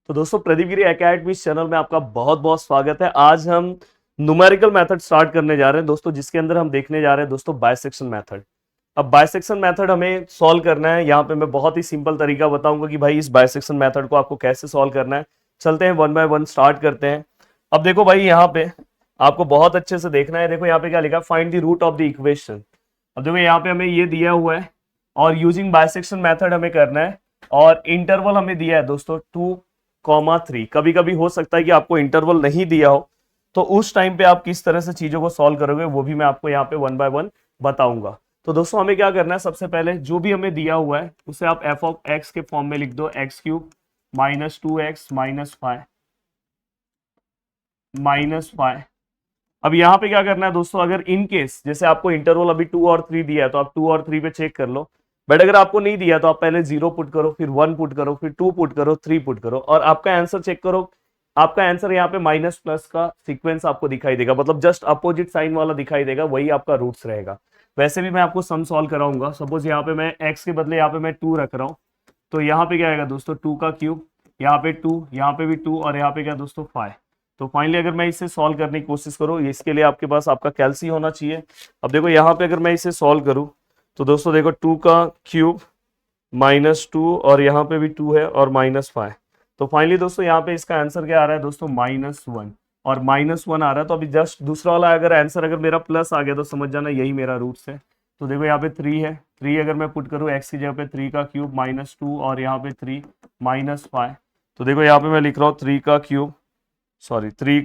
तो दोस्तों प्रदीप गिरी academy channel में आपका बहुत बहुत स्वागत है। आज हम न्यूमेरिकल मेथड स्टार्ट करने जा रहे हैं दोस्तों, जिसके अंदर हम देखने जा रहे हैं दोस्तों बाइसेक्शन मेथड। अब बाइसेक्शन मेथड हमें सॉल्व करना है। यहाँ पे मैं बहुत ही सिंपल तरीका बताऊंगा कि भाई इस बाइसेक्शन मेथड को आपको कैसे सॉल्व करना है। चलते हैं वन बाय वन स्टार्ट करते हैं। अब देखो भाई, यहाँ पे आपको बहुत अच्छे से देखना है। देखो यहाँ पे क्या लिखा है, find the root of the equation. अब देखो यहाँ पे हमें ये दिया हुआ है और यूजिंग बाइसेक्शन मेथड हमें करना है। और इंटरवल हमें दिया है दोस्तों 2,3। कभी कभी हो सकता है कि आपको इंटरवल नहीं दिया हो, तो उस टाइम पे आप किस तरह से चीजों को सॉल्व करोगे वो भी मैं आपको यहाँ पे वन बाय वन बताऊंगा। तो दोस्तों हमें क्या करना है, सबसे पहले जो भी हमें दिया हुआ है उसे आप एफ ऑफ एक्स के फॉर्म में लिख दो, x cube minus 2x minus five. अब यहाँ पे क्या करना है दोस्तों, अगर इन केस जैसे आपको इंटरवल अभी 2 और 3 दिया है तो आप 2 और 3 पे चेक कर लो। बट अगर आपको नहीं दिया तो आप पहले 0 पुट करो, फिर 1 पुट करो, फिर 2 पुट करो, 3 पुट करो और आपका आंसर चेक करो। आपका आंसर यहाँ पे माइनस प्लस का सीक्वेंस आपको दिखाई देगा, मतलब जस्ट अपोजिट साइन वाला दिखाई देगा, वही आपका रूट्स रहेगा। वैसे भी मैं आपको सम सॉल्व कराऊंगा। सपोज यहाँ पे मैं एक्स के बदले यहाँ पे मैं 2 रख रहा हूँ, तो यहाँ पे क्या आएगा दोस्तों 2 का क्यूब, यहाँ पे 2, यहाँ पे भी 2 और यहाँ पे क्या दोस्तों 5। तो फाइनली अगर मैं इसे सॉल्व करने की कोशिश करूँ, इसके लिए आपके पास आपका कैल्सी होना चाहिए। अब देखो यहाँ पे अगर मैं इसे सॉल्व करूँ तो दोस्तों देखो 2 का क्यूब माइनस 2 और यहाँ पे भी 2 है और माइनस 5। तो फाइनली दोस्तों यहाँ पे इसका आंसर क्या आ रहा है दोस्तों -1 और -1 आ रहा है। तो अभी जस्ट दूसरा वाला अगर आंसर अगर मेरा प्लस आ गया तो समझ जाना यही मेरा रूट्स है। तो देखो यहाँ पे 3 है, 3 अगर मैं पुट करूँ एक्स की जगह पे 3 का क्यूब -2 और यहाँ पे 3 -5। तो देखो यहाँ पे मैं लिख रहा हूँ 3 का क्यूब, सॉरी 3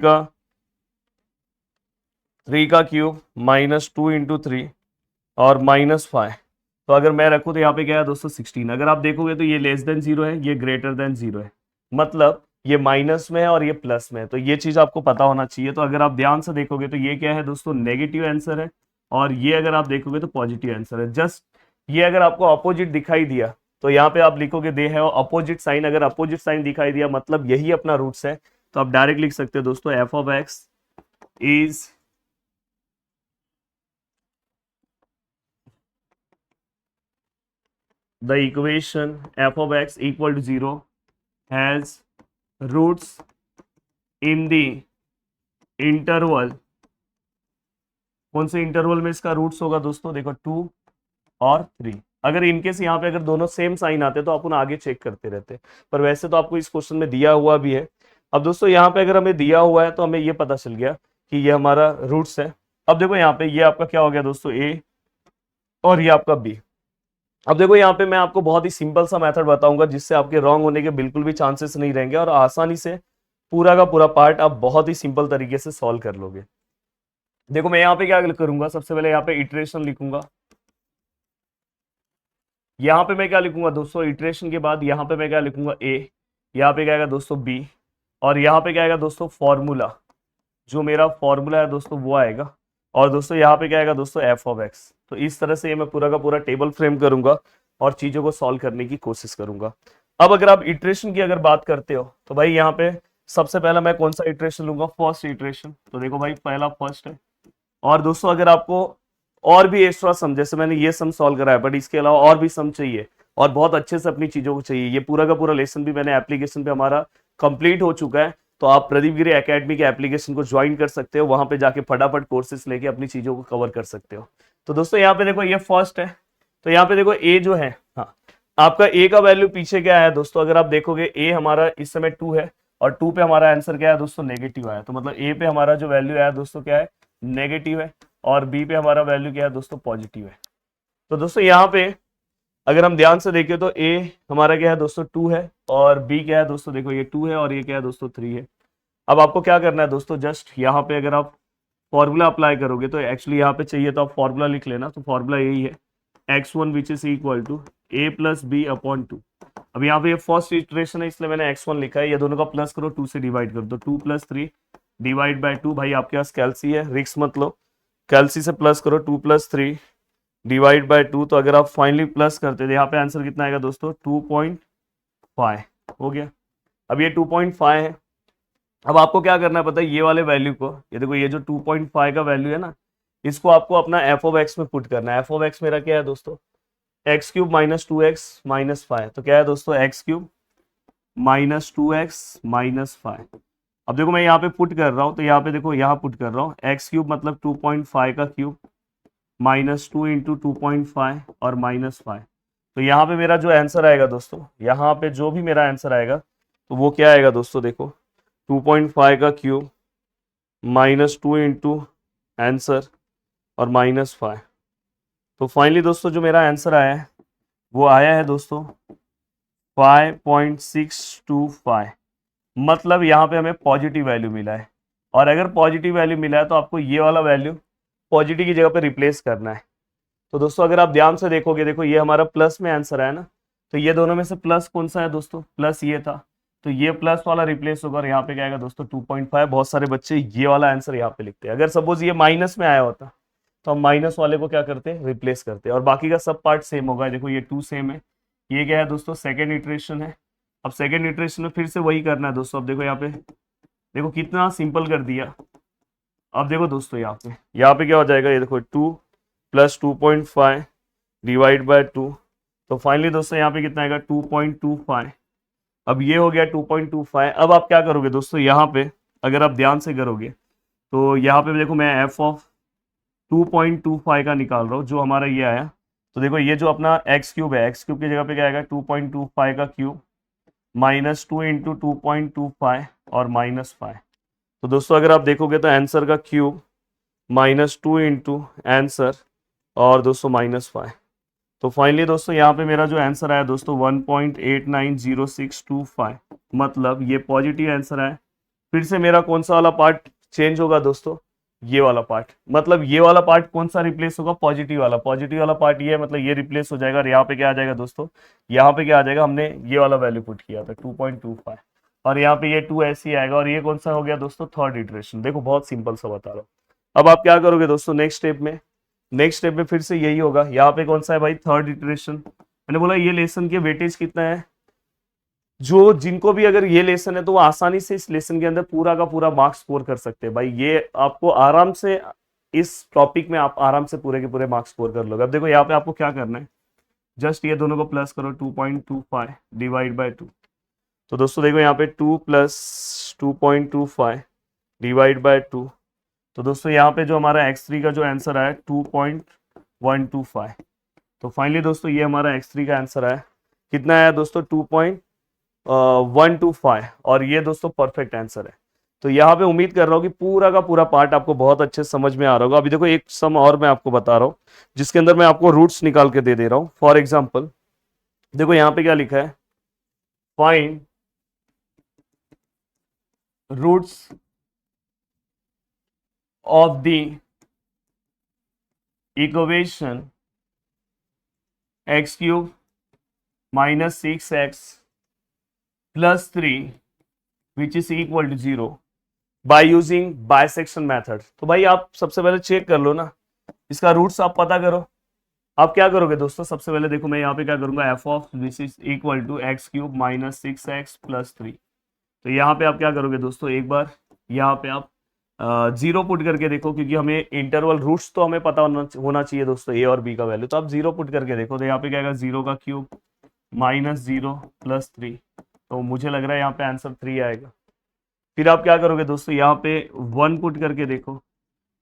का क्यूब -2 इंटू 3 और -5। तो अगर मैं रखूँ तो यहाँ पे क्या है दोस्तों 16। अगर आप देखोगे तो ये लेस देन 0 है, ये ग्रेटर देन 0 है, मतलब ये माइनस में है और ये प्लस में है। तो ये चीज आपको पता होना चाहिए। तो अगर आप ध्यान से देखोगे तो ये क्या है दोस्तों नेगेटिव आंसर है और ये अगर आप देखोगे तो पॉजिटिव आंसर है। जस्ट ये अगर आपको अपोजिट दिखाई दिया तो यहाँ पे आप लिखोगे दे है अपोजिट साइन। अगर अपोजिट साइन दिखाई दिया मतलब यही अपना रूट्स है। तो आप डायरेक्ट लिख सकते हो दोस्तों F of x is the equation f of x equal to 0 has roots in the interval। कौन से इंटरवल में इसका रूट्स होगा दोस्तों, देखो 2 और 3। अगर इनकेस यहाँ पे अगर दोनों सेम साइन आते तो अपन आगे चेक करते रहते, पर वैसे तो आपको इस क्वेश्चन में दिया हुआ भी है। अब दोस्तों यहाँ पे अगर हमें दिया हुआ है तो हमें ये पता चल गया कि ये हमारा रूट्स है। अब देखो यहाँ पे ये आपका क्या हो गया दोस्तों ए और ये आपका बी। अब देखो यहाँ पे मैं आपको बहुत ही सिंपल सा मेथड बताऊंगा जिससे आपके रॉन्ग होने के बिल्कुल भी चांसेस नहीं रहेंगे और आसानी से पूरा का पूरा पार्ट आप बहुत ही सिंपल तरीके से सॉल्व कर लोगे। देखो मैं यहाँ पे क्या करूंगा, सबसे पहले यहाँ पे इटरेशन लिखूंगा। यहाँ पे मैं क्या लिखूंगा दोस्तों, इटरेशन के बाद यहाँ पे मैं क्या लिखूंगा ए, यहाँ पे क्या आएगा दोस्तों बी और यहाँ पे क्या आएगा दोस्तों फॉर्मूला। जो मेरा फॉर्मूला है दोस्तों वो आएगा और दोस्तों यहाँ पे क्या आएगा दोस्तों एफ ऑफ एक्स। तो इस तरह से ये मैं पूरा का पूरा टेबल फ्रेम करूंगा और चीजों को सॉल्व करने की कोशिश करूंगा। अब अगर आप इटरेशन की अगर बात करते हो तो भाई यहाँ पे सबसे पहला मैं कौन सा इटरेशन लूंगा, फर्स्ट इटरेशन। तो देखो भाई पहला फर्स्ट है। और दोस्तों अगर आपको और भी एक्स्ट्रा सम, जैसे मैंने ये सम सॉल्व करा है बट इसके अलावा और भी सम चाहिए और बहुत अच्छे से अपनी चीजों को चाहिए, ये पूरा का पूरा लेसन भी मैंने एप्लीकेशन पे हमारा कंप्लीट हो चुका है। तो आप प्रदीप गिरी एकेडमी के एप्लीकेशन को ज्वाइन कर सकते हो, वहां पे जाके फटाफट कोर्सेज लेके अपनी चीजों को कवर कर सकते हो। तो दोस्तों यहाँ पे देखो ये फर्स्ट है। तो यहाँ पे देखो ए जो है, हाँ आपका ए का वैल्यू पीछे क्या है दोस्तों, अगर आप देखोगे ए हमारा इस समय 2 है और 2 पे हमारा आंसर क्या है दोस्तों नेगेटिव आया। तो मतलब ए पे हमारा जो वैल्यू आया दोस्तों क्या है नेगेटिव है और बी पे हमारा वैल्यू क्या है दोस्तों पॉजिटिव है। तो दोस्तों यहाँ पे अगर हम ध्यान से देखें तो ए हमारा क्या है दोस्तों 2 है और बी क्या है दोस्तों, देखो ये 2 है और ये क्या है दोस्तों 3 है। अब आपको क्या करना है दोस्तों, जस्ट यहाँ पे अगर आप फॉर्मूला अप्लाई करोगे तो एक्चुअली यहाँ पे चाहिए तो आप फॉर्मूला लिख लेना। तो फॉर्मूला यही है x1 which is equal to a plus B upon 2। अब यहाँ पे ये फर्स्ट इटरेशन है इसलिए मैंने x1 लिखा है, ये दोनों का प्लस करो 2 से डिवाइड कर दो, 2 + 3 डिवाइड बाय 2। भाई आपके पास कैल्सी है, रिक्स मत लो, कैल्सी से प्लस करो 2 + 3 डिवाइड बाय 2। तो अगर आप फाइनली प्लस करते तो यहाँ पे आंसर कितना आएगा दोस्तों 2.5 हो गया। अब ये 2.5 है। अब आपको क्या करना है पता है, ये वाले वैल्यू को, ये देखो ये जो 2.5 का वैल्यू है ना, इसको आपको अपना एफ ऑफ एक्स में पुट करना है। एफ ऑफ एक्स मेरा क्या है दोस्तों एक्स क्यूब -2x -5। तो क्या है दोस्तों एक्स क्यूब -2x-5। अब देखो मैं यहाँ पे पुट कर रहा हूँ, तो यहाँ पे देखो यहाँ पुट कर रहा हूँ x³ मतलब 2.5 का क्यूब -2 इंटू 2.5 और -5। तो यहाँ पे मेरा जो आंसर आएगा दोस्तों, यहाँ पे जो भी मेरा आंसर आएगा तो वो क्या आएगा दोस्तों, देखो 2.5 का क्यूब -2 इंटू आंसर और -5। तो फाइनली दोस्तों जो मेरा आंसर आया है वो आया है दोस्तों 5.625। मतलब यहाँ पे हमें पॉजिटिव वैल्यू मिला है, और अगर पॉजिटिव वैल्यू मिला है तो आपको ये वाला वैल्यू पॉजिटिव की जगह पे रिप्लेस करना है। तो दोस्तों अगर आप ध्यान से देखोगे, देखो ये हमारा प्लस में आंसर है ना, तो ये दोनों में से प्लस कौन सा है दोस्तों, प्लस ये था, तो ये प्लस वाला रिप्लेस होगा और यहाँ पे क्या आएगा दोस्तों 2.5। बहुत सारे बच्चे ये वाला आंसर यहाँ पे लिखते हैं। अगर सपोज ये माइनस में आया होता तो हम माइनस वाले को क्या करते हैं, रिप्लेस करते हैं, और बाकी का सब पार्ट सेम होगा। देखो ये 2 सेम है, ये क्या है दोस्तों, सेकेंड इटरेशन है। अब सेकेंड इटरेशन में फिर से वही करना है दोस्तों। अब देखो यहाँ पे, देखो कितना सिंपल कर दिया। अब देखो दोस्तों यहाँ पे क्या हो जाएगा, ये देखो 2 + 2.5 डिवाइड बाय 2। तो फाइनली दोस्तों यहाँ पे कितना आएगा 2.25। अब ये हो गया 2.25। अब आप क्या करोगे दोस्तों, यहाँ पे अगर आप ध्यान से करोगे तो यहाँ पे देखो मैं f(2.25) का निकाल रहा हूँ, जो हमारा ये आया। तो देखो ये जो अपना x³ है, x³ की जगह पे क्या आएगा 2.25 का क्यूब -2 इंटू 2.25 और -5। तो दोस्तों अगर आप देखोगे तो आंसर का क्यूब -2 इंटू आंसर और दोस्तों -5। तो फाइनली दोस्तों यहाँ पे मेरा जो आंसर आया दोस्तों 1.890625। मतलब ये पॉजिटिव आंसर है। फिर से मेरा कौन सा वाला पार्ट चेंज होगा दोस्तों, ये वाला पार्ट। मतलब ये वाला पार्ट कौन सा रिप्लेस होगा, पॉजिटिव वाला। पॉजिटिव वाला पार्ट ये है, मतलब ये रिप्लेस हो जाएगा और यहाँ पे क्या आ जाएगा दोस्तों, यहाँ पे क्या आ जाएगा, हमने ये वाला वैल्यू पुट किया था 2.25 और यहाँ पे ये 2 ऐसे ही आएगा। और ये कौन सा हो गया दोस्तों, थर्ड इटरेशन। देखो बहुत सिंपल सा बता रहा हूँ। अब आप क्या करोगे दोस्तों, नेक्स्ट स्टेप में फिर से यही होगा। यहाँ पे कौन सा है भाई, थर्ड इटरेशन। मैंने बोला ये लेसन के वेटेज कितना है, जो जिनको भी अगर ये लेसन है तो वो आसानी से इस लेसन के अंदर पूरा का पूरा मार्क्स स्कोर कर सकते हैं भाई। ये आपको आराम से इस टॉपिक में आप आराम से पूरे के पूरे मार्क्स स्कोर कर लोगे। अब देखो यहाँ पे आपको क्या करना है, जस्ट ये दोनों को प्लस करो 2.25 डिवाइड बाय 2। तो दोस्तों देखो यहाँ पे 2 + 2.25 डिवाइड बाय 2। तो दोस्तों यहाँ पे जो हमारा x3 का जो आंसर आया 2.125। तो फाइनली दोस्तों ये हमारा x3 का आंसर आया, कितना आया दोस्तों 2.125। और ये दोस्तों परफेक्ट आंसर है। तो यहाँ पे उम्मीद कर रहा हूँ कि पूरा का पूरा पार्ट आपको बहुत अच्छे समझ में आ रहा होगा। अभी देखो एक सम और मैं आपको बता रहा हूँ, जिसके अंदर मैं आपको रूट्स निकाल के दे रहा हूँ। फॉर एग्जाम्पल देखो यहाँ पे क्या लिखा है, find roots of the equation x³ - 6x + 3 which is equal to 0 by using bisection method। तो भाई आप सबसे पहले चेक कर लो ना, इसका रूट्स आप पता करो। आप क्या करोगे दोस्तों, सबसे पहले देखो मैं यहाँ पे क्या करूंगा, f(this is equal to x³ - 6x + 3। तो यहाँ पे आप क्या करोगे दोस्तों, एक बार यहाँ पे आप 0 पुट करके देखो, क्योंकि हमें इंटरवल रूट्स तो हमें पता होना चाहिए दोस्तों, ए और बी का वैल्यू। तो आप 0 पुट करके देखो, तो यहाँ पे क्या आएगा 0 का क्यूब -0 + 3। तो मुझे लग रहा है यहाँ पे आंसर 3 आएगा। फिर आप क्या करोगे दोस्तों, यहाँ पे 1 पुट करके देखो।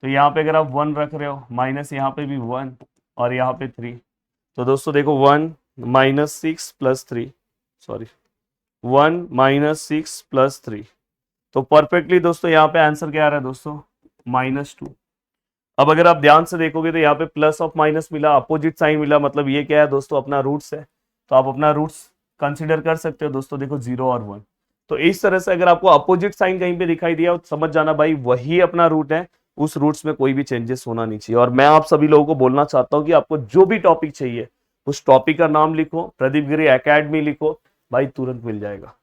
तो यहाँ पे अगर आप 1 रख रहे हो, माइनस यहाँ पे भी 1 और यहाँ पे 3। तो दोस्तों देखो 1 - 6 + 3, सॉरी 1 - 6 + 3। तो परफेक्टली दोस्तों यहाँ पे आंसर क्या आ रहा है दोस्तों, -2। अब अगर आप ध्यान से देखोगे तो यहाँ पे प्लस ऑफ माइनस मिला, अपोजिट साइन मिला, मतलब ये क्या है दोस्तों, अपना रूट्स है। तो आप अपना रूट्स कंसीडर कर सकते हो दोस्तों। देखो 0 और 1। तो इस तरह से अगर आपको अपोजिट साइन कहीं पे दिखाई दिया तो समझ जाना भाई वही अपना रूट है, उस रूट्स में कोई भी चेंजेस होना नहीं चाहिए। और मैं आप सभी लोगों को बोलना चाहता हूँ कि आपको जो भी टॉपिक चाहिए उस टॉपिक का नाम लिखो, प्रदीप गिरी एकेडमी लिखो, भाई तुरंत मिल जाएगा।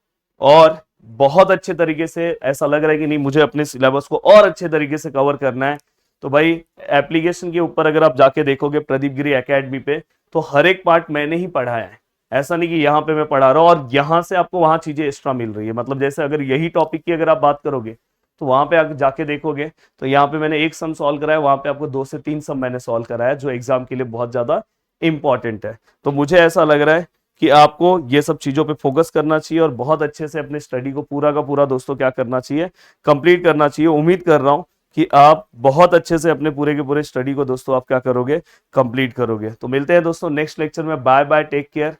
और बहुत अच्छे तरीके से ऐसा लग रहा है कि नहीं मुझे अपने सिलेबस को और अच्छे तरीके से कवर करना है, तो भाई एप्लीकेशन के ऊपर अगर आप जाके देखोगे प्रदीप गिरी एकेडमी पे, तो हर एक पार्ट मैंने ही पढ़ाया है। ऐसा नहीं कि यहाँ पे मैं पढ़ा रहा हूँ और यहाँ से आपको वहां चीजें एक्स्ट्रा मिल रही है। मतलब जैसे अगर यही टॉपिक की अगर आप बात करोगे तो वहां पे आप जाके देखोगे तो यहाँ पे मैंने एक सम सॉल्व कराया, वहां पे आपको 2 से 3 सम मैंने सॉल्व कराया, जो एग्जाम के लिए बहुत ज्यादा इंपॉर्टेंट है। तो मुझे ऐसा लग रहा है कि आपको ये सब चीजों पे फोकस करना चाहिए और बहुत अच्छे से अपने स्टडी को पूरा का पूरा दोस्तों क्या करना चाहिए, कंप्लीट करना चाहिए। उम्मीद कर रहा हूं कि आप बहुत अच्छे से अपने पूरे के पूरे स्टडी को दोस्तों आप क्या करोगे, कंप्लीट करोगे। तो मिलते हैं दोस्तों नेक्स्ट लेक्चर में। बाय बाय, टेक केयर,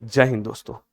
जय हिंद दोस्तों।